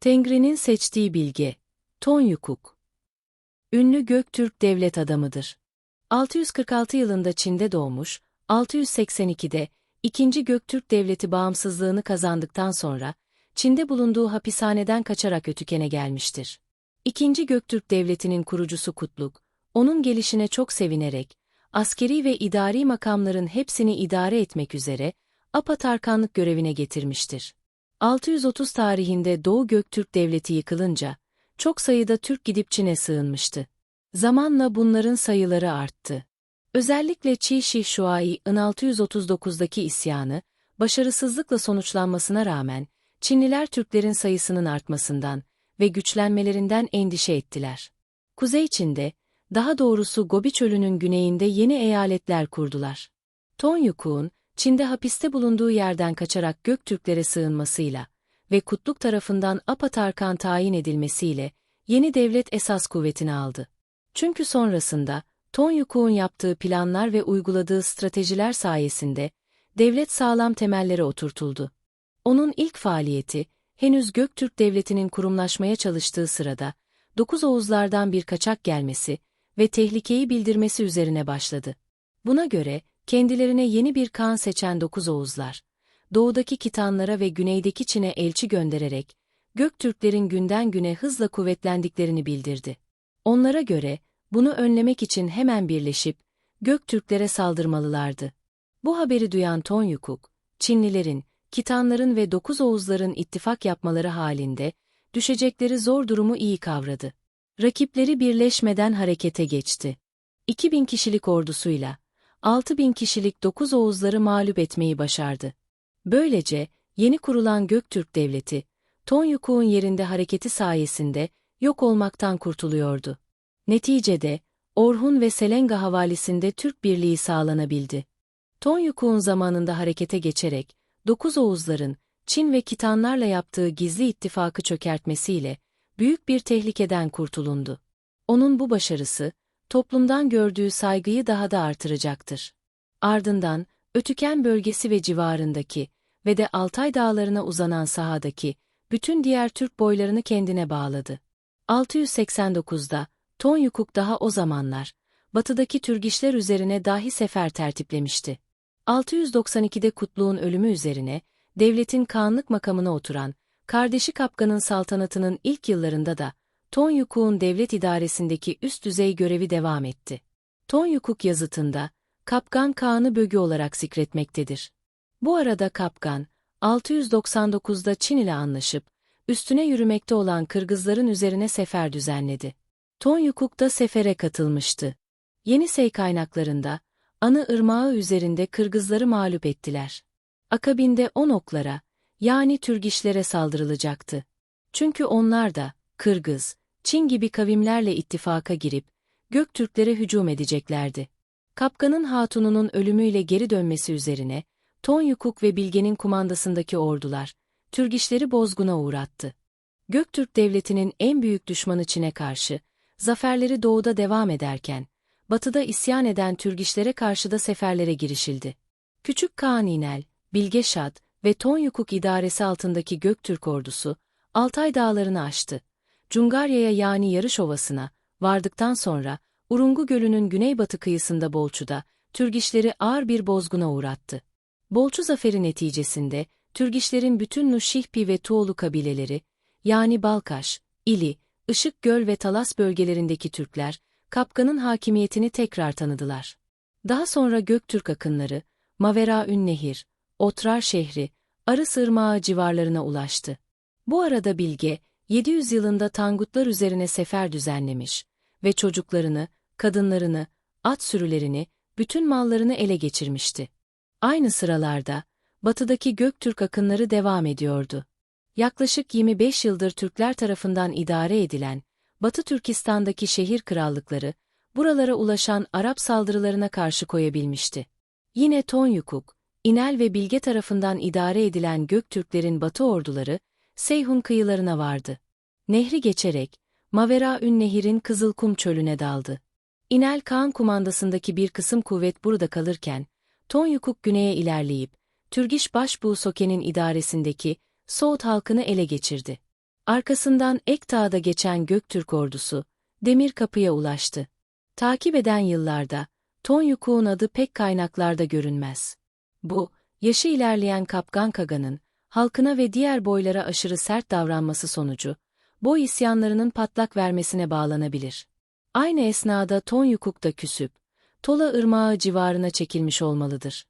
Tengri'nin seçtiği bilge, Tonyukuk. Ünlü Göktürk devlet adamıdır. 646 yılında Çin'de doğmuş, 682'de, II. Göktürk Devleti bağımsızlığını kazandıktan sonra, Çin'de bulunduğu hapishaneden kaçarak Ötüken'e gelmiştir. II. Göktürk Devleti'nin kurucusu Kutluk, onun gelişine çok sevinerek, askeri ve idari makamların hepsini idare etmek üzere, apatarkanlık görevine getirmiştir. 630 tarihinde Doğu Göktürk Devleti yıkılınca, çok sayıda Türk gidip Çin'e sığınmıştı. Zamanla bunların sayıları arttı. Özellikle Çi Shi Huai'ın 639'daki isyanı, başarısızlıkla sonuçlanmasına rağmen, Çinliler Türklerin sayısının artmasından ve güçlenmelerinden endişe ettiler. Kuzey Çin'de, daha doğrusu Gobi Çölü'nün güneyinde yeni eyaletler kurdular. Tonyukuk'un, Çin'de hapiste bulunduğu yerden kaçarak Göktürklere sığınmasıyla ve Kutluk tarafından apatarkan tayin edilmesiyle yeni devlet esas kuvvetini aldı. Çünkü sonrasında, Tonyukuk'un yaptığı planlar ve uyguladığı stratejiler sayesinde devlet sağlam temellere oturtuldu. Onun ilk faaliyeti, henüz Göktürk Devleti'nin kurumlaşmaya çalıştığı sırada, 9 Oğuzlardan bir kaçak gelmesi ve tehlikeyi bildirmesi üzerine başladı. Buna göre, kendilerine yeni bir kağan seçen 9 Oğuzlar, doğudaki Kitanlara ve güneydeki Çin'e elçi göndererek, Göktürklerin günden güne hızla kuvvetlendiklerini bildirdi. Onlara göre, bunu önlemek için hemen birleşip, Göktürklere saldırmalılardı. Bu haberi duyan Tonyukuk, Çinlilerin, Kitanların ve 9 Oğuzların ittifak yapmaları halinde, düşecekleri zor durumu iyi kavradı. Rakipleri birleşmeden harekete geçti. 2000 kişilik ordusuyla, 6000 kişilik 9 Oğuzları mağlup etmeyi başardı. Böylece, yeni kurulan Göktürk Devleti, Tonyukuk'un yerinde hareketi sayesinde yok olmaktan kurtuluyordu. Neticede, Orhun ve Selenga havalisinde Türk birliği sağlanabildi. Tonyukuk'un zamanında harekete geçerek, 9 Oğuzların, Çin ve Kitanlarla yaptığı gizli ittifakı çökertmesiyle, büyük bir tehlikeden kurtulundu. Onun bu başarısı, toplumdan gördüğü saygıyı daha da artıracaktır. Ardından, Ötüken bölgesi ve civarındaki ve de Altay dağlarına uzanan sahadaki, bütün diğer Türk boylarını kendine bağladı. 689'da, Tonyukuk daha o zamanlar, batıdaki Türgişler üzerine dahi sefer tertiplemişti. 692'de Kutluk'un ölümü üzerine, devletin kağanlık makamına oturan, kardeşi Kapkan'ın saltanatının ilk yıllarında da, Tonyukuk'un devlet idaresindeki üst düzey görevi devam etti. Tonyukuk yazıtında, Kapkan Kağan'ı Bögü olarak zikretmektedir. Bu arada Kapkan, 699'da Çin ile anlaşıp, üstüne yürümekte olan Kırgızların üzerine sefer düzenledi. Tonyukuk da sefere katılmıştı. Yenisey kaynaklarında, Anı Irmağı üzerinde Kırgızları mağlup ettiler. Akabinde Onoklara, yani Türgişlere saldırılacaktı. Çünkü onlar da, Kırgız, Çin gibi kavimlerle ittifaka girip, Göktürklere hücum edeceklerdi. Kapkan'ın hatununun ölümüyle geri dönmesi üzerine, Tonyukuk ve Bilge'nin kumandasındaki ordular, Türgişleri bozguna uğrattı. Göktürk Devleti'nin en büyük düşmanı Çin'e karşı, zaferleri doğuda devam ederken, batıda isyan eden Türgişlere karşı da seferlere girişildi. Küçük Kağan İnel, Bilge Şad ve Tonyukuk idaresi altındaki Göktürk ordusu, Altay dağlarını aştı. Cungarya'ya yani Yarış Ovası'na vardıktan sonra, Urungu Gölü'nün güneybatı kıyısında Bolçu'da, Türgişleri ağır bir bozguna uğrattı. Bolçu zaferi neticesinde, Türgişlerin bütün Nuşihpi ve Tuğlu kabileleri, yani Balkaş, İli, Işıkgöl ve Talas bölgelerindeki Türkler, Kapkan'ın hakimiyetini tekrar tanıdılar. Daha sonra Göktürk akınları, Maveraünnehir, Otrar şehri, Arıs Irmağı civarlarına ulaştı. Bu arada Bilge, 700 yılında Tangutlar üzerine sefer düzenlemiş ve çocuklarını, kadınlarını, at sürülerini, bütün mallarını ele geçirmişti. Aynı sıralarda, batıdaki Göktürk akınları devam ediyordu. Yaklaşık 25 yıldır Türkler tarafından idare edilen, Batı Türkistan'daki şehir krallıkları, buralara ulaşan Arap saldırılarına karşı koyabilmişti. Yine Tonyukuk, İnel ve Bilge tarafından idare edilen Göktürklerin batı orduları, Seyhun kıyılarına vardı. Nehri geçerek, Maveraünnehir'in Kızılkum çölüne daldı. İnel Kağan kumandasındaki bir kısım kuvvet burada kalırken, Tonyukuk güneye ilerleyip, Türgiş Başbuğ Soke'nin idaresindeki Soğut halkını ele geçirdi. Arkasından Ekdağ'da geçen Göktürk ordusu, Demirkapı'ya ulaştı. Takip eden yıllarda, Tonyukuk'un adı pek kaynaklarda görünmez. Bu, yaşı ilerleyen Kapkan Kaga'nın, halkına ve diğer boylara aşırı sert davranması sonucu, boy isyanlarının patlak vermesine bağlanabilir. Aynı esnada Tonyukuk da küsüp, Tola Irmağı civarına çekilmiş olmalıdır.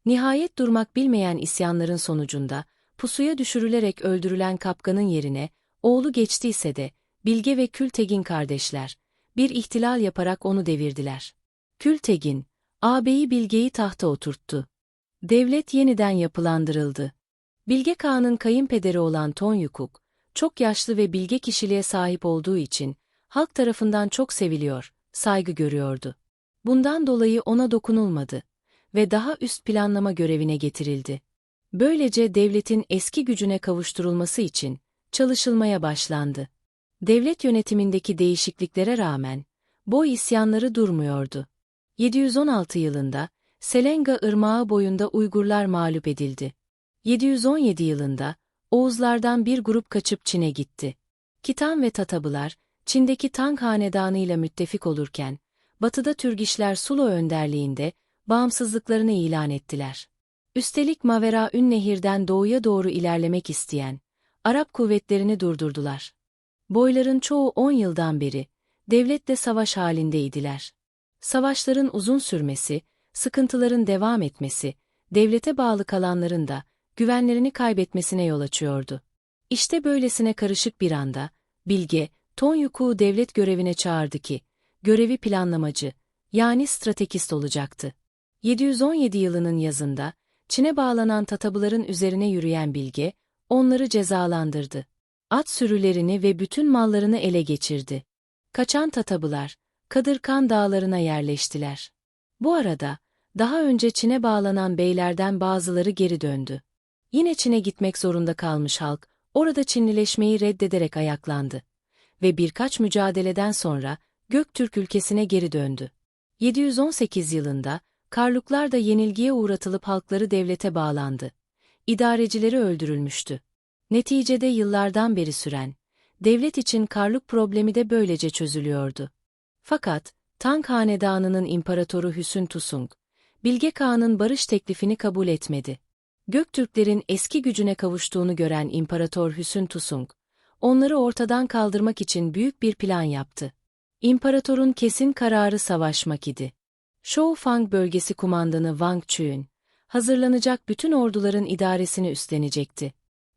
Nihayet durmak bilmeyen isyanların sonucunda, pusuya düşürülerek öldürülen Kapkan'ın yerine, oğlu geçtiyse de, Bilge ve Kültegin kardeşler, bir ihtilal yaparak onu devirdiler. Kültegin, ağabeyi Bilge'yi tahta oturttu. Devlet yeniden yapılandırıldı. Bilge Kağan'ın kayınpederi olan Tonyukuk, çok yaşlı ve bilge kişiliğe sahip olduğu için, halk tarafından çok seviliyor, saygı görüyordu. Bundan dolayı ona dokunulmadı ve daha üst planlama görevine getirildi. Böylece devletin eski gücüne kavuşturulması için çalışılmaya başlandı. Devlet yönetimindeki değişikliklere rağmen, boy isyanları durmuyordu. 716 yılında, Selenga Irmağı boyunda Uygurlar mağlup edildi. 717 yılında, Oğuzlardan bir grup kaçıp Çin'e gitti. Kitan ve Tatabılar, Çin'deki Tang hanedanıyla müttefik olurken, batıda Türgişler Sulo önderliğinde, bağımsızlıklarını ilan ettiler. Üstelik Maveraün Nehir'den doğuya doğru ilerlemek isteyen, Arap kuvvetlerini durdurdular. Boyların çoğu 10 yıldan beri, devletle savaş halindeydiler. Savaşların uzun sürmesi, sıkıntıların devam etmesi, devlete bağlı kalanların da, güvenlerini kaybetmesine yol açıyordu. İşte böylesine karışık bir anda, Bilge, Tonyukuk'u devlet görevine çağırdı ki, görevi planlamacı, yani stratejist olacaktı. 717 yılının yazında, Çin'e bağlanan Tatabıların üzerine yürüyen Bilge, onları cezalandırdı. At sürülerini ve bütün mallarını ele geçirdi. Kaçan Tatabılar, Kadırkan dağlarına yerleştiler. Bu arada, daha önce Çin'e bağlanan beylerden bazıları geri döndü. Yine Çin'e gitmek zorunda kalmış halk, orada Çinlileşmeyi reddederek ayaklandı. Ve birkaç mücadeleden sonra, Göktürk ülkesine geri döndü. 718 yılında, Karluklar da yenilgiye uğratılıp halkları devlete bağlandı. İdarecileri öldürülmüştü. Neticede yıllardan beri süren, devlet için Karluk problemi de böylece çözülüyordu. Fakat, Tang Hanedanı'nın imparatoru Hüsün Tusung, Bilge Kağan'ın barış teklifini kabul etmedi. Göktürklerin eski gücüne kavuştuğunu gören İmparator Hüsün Tusung, onları ortadan kaldırmak için büyük bir plan yaptı. İmparatorun kesin kararı savaşmak idi. Shoufang bölgesi kumandanı Wang Chun, hazırlanacak bütün orduların idaresini üstlenecekti.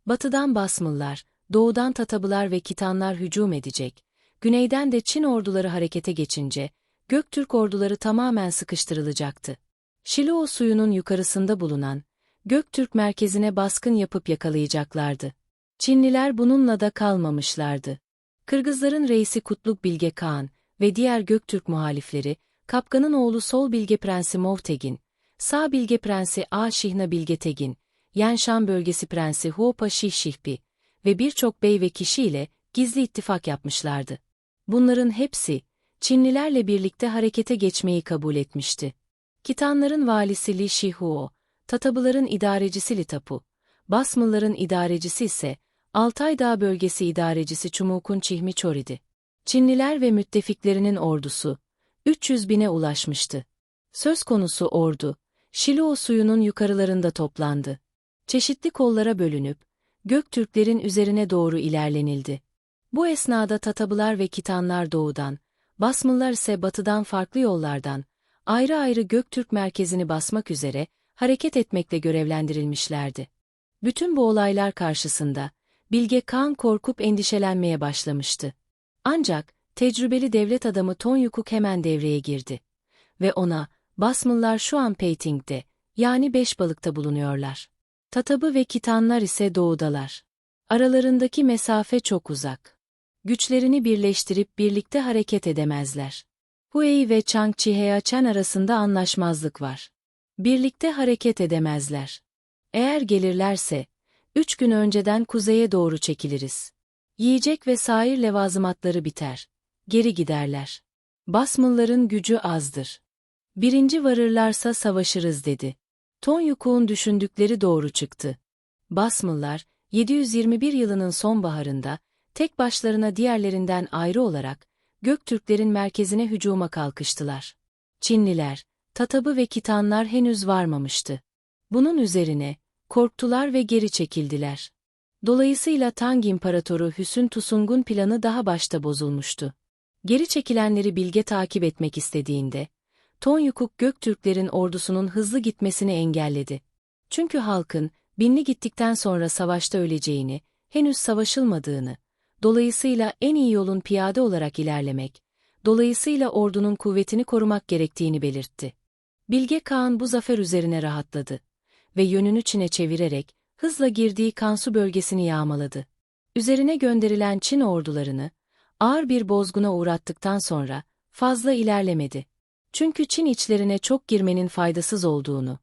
Batıdan Basmıllar, doğudan Tatabılar ve Kitanlar hücum edecek, güneyden de Çin orduları harekete geçince, Göktürk orduları tamamen sıkıştırılacaktı. Şiloo suyunun yukarısında bulunan, Göktürk merkezine baskın yapıp yakalayacaklardı. Çinliler bununla da kalmamışlardı. Kırgızların reisi Kutluk Bilge Kağan ve diğer Göktürk muhalifleri, Kapkan'ın oğlu Sol Bilge Prensi Movtegin, Sağ Bilge Prensi A Şihna Bilge Tegin, Yanşan Bölgesi Prensi Huopa Şih Şihpi ve birçok bey ve kişiyle gizli ittifak yapmışlardı. Bunların hepsi, Çinlilerle birlikte harekete geçmeyi kabul etmişti. Kitanların valisi Li Shihuo, Tatabıların idarecisi Litapu, Basmılların idarecisi ise Altay Dağı bölgesi idarecisi Çumukun Çihmi Çoridi. Çinliler ve müttefiklerinin ordusu 300 bine ulaşmıştı. Söz konusu ordu, Şiloo suyunun yukarılarında toplandı. Çeşitli kollara bölünüp, Göktürklerin üzerine doğru ilerlenildi. Bu esnada Tatabılar ve Kitanlar doğudan, Basmıllar ise batıdan farklı yollardan, ayrı ayrı Göktürk merkezini basmak üzere, hareket etmekle görevlendirilmişlerdi. Bütün bu olaylar karşısında, Bilge Kağan korkup endişelenmeye başlamıştı. Ancak, tecrübeli devlet adamı Tonyukuk hemen devreye girdi. Ve ona, Basmıllar şu an Peiting'de, yani Beşbalık'ta bulunuyorlar. Tatabı ve Kitanlar ise doğudalar. Aralarındaki mesafe çok uzak. Güçlerini birleştirip birlikte hareket edemezler. Huey ve Changchi Heachen arasında anlaşmazlık var. Birlikte hareket edemezler. Eğer gelirlerse, 3 gün önceden kuzeye doğru çekiliriz. Yiyecek ve sair levazımatları biter. Geri giderler. Basmılların gücü azdır. Birinci varırlarsa savaşırız dedi. Tonyukuk'un düşündükleri doğru çıktı. Basmıllar, 721 yılının sonbaharında, tek başlarına diğerlerinden ayrı olarak Göktürklerin merkezine hücuma kalkıştılar. Çinliler, Tatabı ve Kitanlar henüz varmamıştı. Bunun üzerine korktular ve geri çekildiler. Dolayısıyla Tang İmparatoru Hüsün Tusung'un planı daha başta bozulmuştu. Geri çekilenleri Bilge takip etmek istediğinde, Tonyukuk Göktürklerin ordusunun hızlı gitmesini engelledi. Çünkü halkın, Binli gittikten sonra savaşta öleceğini, henüz savaşılmadığını, dolayısıyla en iyi yolun piyade olarak ilerlemek, dolayısıyla ordunun kuvvetini korumak gerektiğini belirtti. Bilge Kağan bu zafer üzerine rahatladı ve yönünü Çin'e çevirerek, hızla girdiği Kansu bölgesini yağmaladı. Üzerine gönderilen Çin ordularını, ağır bir bozguna uğrattıktan sonra, fazla ilerlemedi. Çünkü Çin içlerine çok girmenin faydasız olduğunu,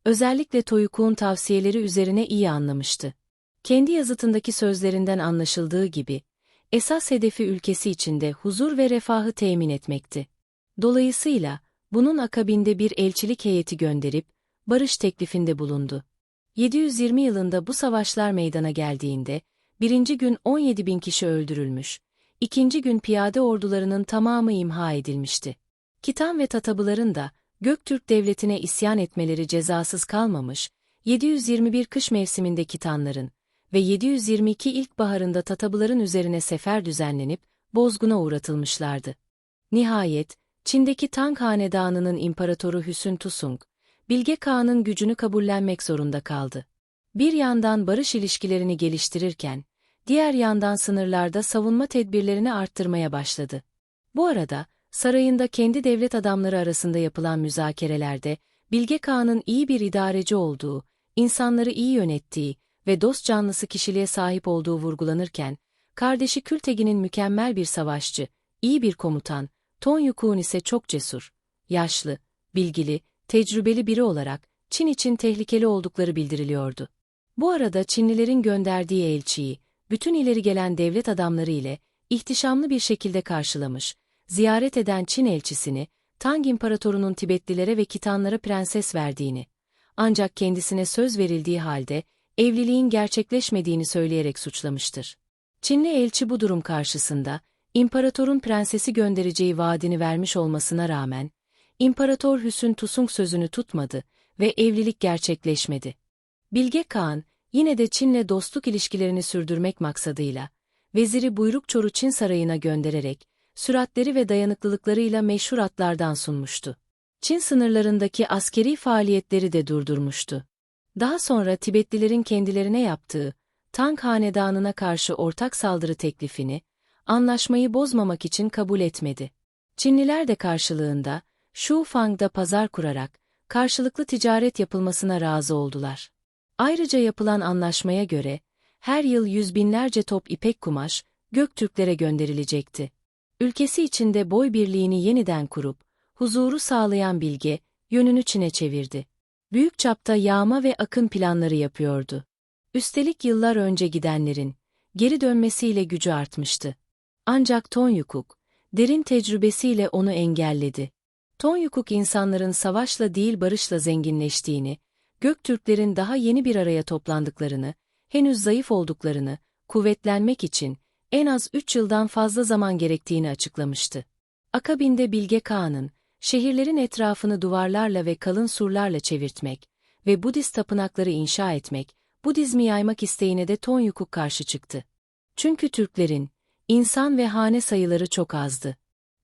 özellikle Toyukuk'un tavsiyeleri üzerine iyi anlamıştı. Kendi yazıtındaki sözlerinden anlaşıldığı gibi, esas hedefi ülkesi içinde huzur ve refahı temin etmekti. Dolayısıyla, bunun akabinde bir elçilik heyeti gönderip, barış teklifinde bulundu. 720 yılında bu savaşlar meydana geldiğinde, birinci gün 17.000 kişi öldürülmüş, ikinci gün piyade ordularının tamamı imha edilmişti. Kitan ve Tatabıların da, Göktürk devletine isyan etmeleri cezasız kalmamış, 721 kış mevsiminde Kitanların ve 722 ilkbaharında Tatabıların üzerine sefer düzenlenip, bozguna uğratılmışlardı. Nihayet, Çin'deki Tang Hanedanı'nın imparatoru Hüsün Tusung, Bilge Kağan'ın gücünü kabullenmek zorunda kaldı. Bir yandan barış ilişkilerini geliştirirken, diğer yandan sınırlarda savunma tedbirlerini arttırmaya başladı. Bu arada, sarayında kendi devlet adamları arasında yapılan müzakerelerde, Bilge Kağan'ın iyi bir idareci olduğu, insanları iyi yönettiği ve dost canlısı kişiliğe sahip olduğu vurgulanırken, kardeşi Kültegin'in mükemmel bir savaşçı, iyi bir komutan, Tonyukuk'un ise çok cesur, yaşlı, bilgili, tecrübeli biri olarak Çin için tehlikeli oldukları bildiriliyordu. Bu arada Çinlilerin gönderdiği elçiyi, bütün ileri gelen devlet adamları ile ihtişamlı bir şekilde karşılamış, ziyaret eden Çin elçisini, Tang İmparatorunun Tibetlilere ve Kitanlara prenses verdiğini, ancak kendisine söz verildiği halde evliliğin gerçekleşmediğini söyleyerek suçlamıştır. Çinli elçi bu durum karşısında, İmparatorun prensesi göndereceği vaadini vermiş olmasına rağmen, İmparator Hüsün Tusung sözünü tutmadı ve evlilik gerçekleşmedi. Bilge Kağan, yine de Çin'le dostluk ilişkilerini sürdürmek maksadıyla, veziri Buyrukçor'u Çin sarayına göndererek, süratleri ve dayanıklılıklarıyla meşhur atlardan sunmuştu. Çin sınırlarındaki askeri faaliyetleri de durdurmuştu. Daha sonra Tibetlilerin kendilerine yaptığı, Tang Hanedanı'na karşı ortak saldırı teklifini, anlaşmayı bozmamak için kabul etmedi. Çinliler de karşılığında, Shufang'da pazar kurarak, karşılıklı ticaret yapılmasına razı oldular. Ayrıca yapılan anlaşmaya göre, her yıl yüz binlerce top ipek kumaş, Göktürklere gönderilecekti. Ülkesi içinde boy birliğini yeniden kurup, huzuru sağlayan Bilge, yönünü Çin'e çevirdi. Büyük çapta yağma ve akın planları yapıyordu. Üstelik yıllar önce gidenlerin, geri dönmesiyle gücü artmıştı. Ancak Tonyukuk, derin tecrübesiyle onu engelledi. Tonyukuk insanların savaşla değil barışla zenginleştiğini, Göktürklerin daha yeni bir araya toplandıklarını, henüz zayıf olduklarını, kuvvetlenmek için en az 3 yıldan fazla zaman gerektiğini açıklamıştı. Akabinde Bilge Kağan'ın, şehirlerin etrafını duvarlarla ve kalın surlarla çevirtmek ve Budist tapınakları inşa etmek, Budizmi yaymak isteğine de Tonyukuk karşı çıktı. Çünkü Türklerin, insan ve hane sayıları çok azdı.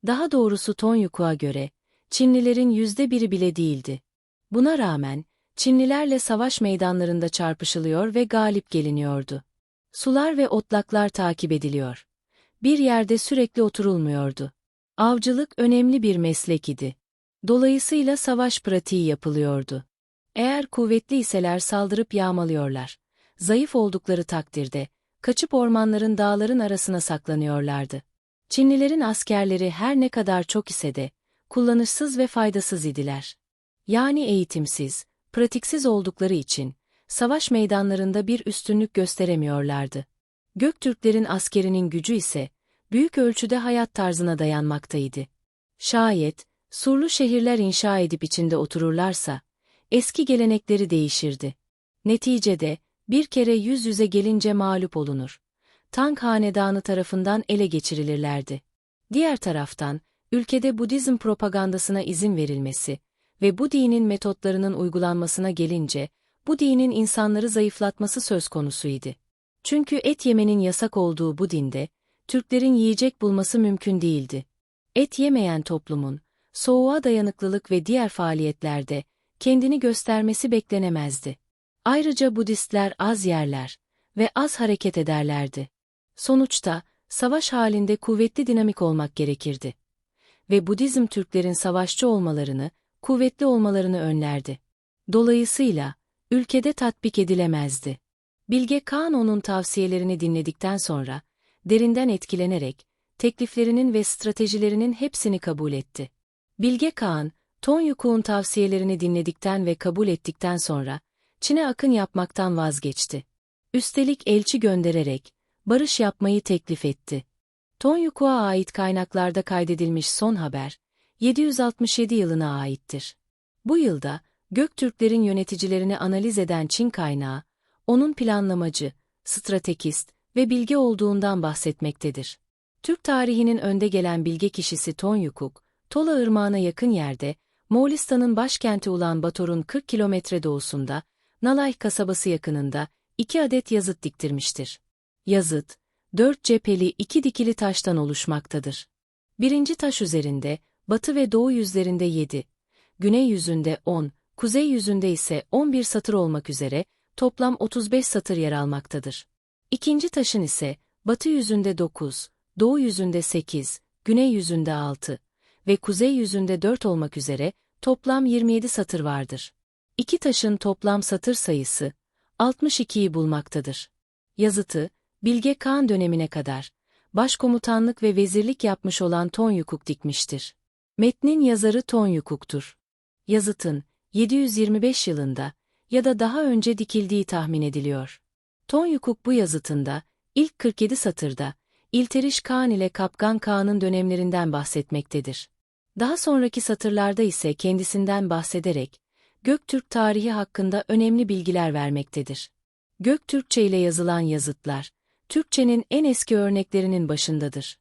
Daha doğrusu Tonyukuk'a göre, Çinlilerin %1'i bile değildi. Buna rağmen, Çinlilerle savaş meydanlarında çarpışılıyor ve galip geliniyordu. Sular ve otlaklar takip ediliyor. Bir yerde sürekli oturulmuyordu. Avcılık önemli bir meslek idi. Dolayısıyla savaş pratiği yapılıyordu. Eğer kuvvetli iseler saldırıp yağmalıyorlar. Zayıf oldukları takdirde, kaçıp ormanların dağların arasına saklanıyorlardı. Çinlilerin askerleri her ne kadar çok ise de, kullanışsız ve faydasız idiler. Yani eğitimsiz, pratiksiz oldukları için, savaş meydanlarında bir üstünlük gösteremiyorlardı. Göktürklerin askerinin gücü ise, büyük ölçüde hayat tarzına dayanmaktaydı. Şayet, surlu şehirler inşa edip içinde otururlarsa, eski gelenekleri değişirdi. Neticede, bir kere yüz yüze gelince mağlup olunur. Tang hanedanı tarafından ele geçirilirlerdi. Diğer taraftan, ülkede Budizm propagandasına izin verilmesi ve bu dinin metotlarının uygulanmasına gelince, bu dinin insanları zayıflatması söz konusuydu. Çünkü et yemenin yasak olduğu bu dinde, Türklerin yiyecek bulması mümkün değildi. Et yemeyen toplumun, soğuğa dayanıklılık ve diğer faaliyetlerde kendini göstermesi beklenemezdi. Ayrıca Budistler az yerler ve az hareket ederlerdi. Sonuçta, savaş halinde kuvvetli dinamik olmak gerekirdi. Ve Budizm Türklerin savaşçı olmalarını, kuvvetli olmalarını önlerdi. Dolayısıyla, ülkede tatbik edilemezdi. Bilge Kağan onun tavsiyelerini dinledikten sonra, derinden etkilenerek, tekliflerinin ve stratejilerinin hepsini kabul etti. Bilge Kağan, Tonyukuk'un tavsiyelerini dinledikten ve kabul ettikten sonra, Çin'e akın yapmaktan vazgeçti. Üstelik elçi göndererek, barış yapmayı teklif etti. Tonyukuk'a ait kaynaklarda kaydedilmiş son haber, 767 yılına aittir. Bu yılda, Göktürklerin yöneticilerini analiz eden Çin kaynağı, onun planlamacı, stratejist ve bilge olduğundan bahsetmektedir. Türk tarihinin önde gelen bilge kişisi Tonyukuk, Tola Irmağı'na yakın yerde, Moğolistan'ın başkenti Ulan-Bator'un 40 kilometre doğusunda, Nalay kasabası yakınında 2 adet yazıt diktirmiştir. Yazıt, 4 cepheli 2 dikili taştan oluşmaktadır. Birinci taş üzerinde, batı ve doğu yüzlerinde 7, güney yüzünde 10, kuzey yüzünde ise 11 satır olmak üzere, toplam 35 satır yer almaktadır. İkinci taşın ise, batı yüzünde 9, doğu yüzünde 8, güney yüzünde 6 ve kuzey yüzünde 4 olmak üzere, toplam 27 satır vardır. İki taşın toplam satır sayısı, 62'yi bulmaktadır. Yazıtı, Bilge Kağan dönemine kadar, başkomutanlık ve vezirlik yapmış olan Tonyukuk dikmiştir. Metnin yazarı Tonyukuk'tur. Yazıtın, 725 yılında ya da daha önce dikildiği tahmin ediliyor. Tonyukuk bu yazıtında, ilk 47 satırda, İlteriş Kağan ile Kapgan Kağan'ın dönemlerinden bahsetmektedir. Daha sonraki satırlarda ise kendisinden bahsederek, Göktürk tarihi hakkında önemli bilgiler vermektedir. Göktürkçe ile yazılan yazıtlar, Türkçenin en eski örneklerinin başındadır.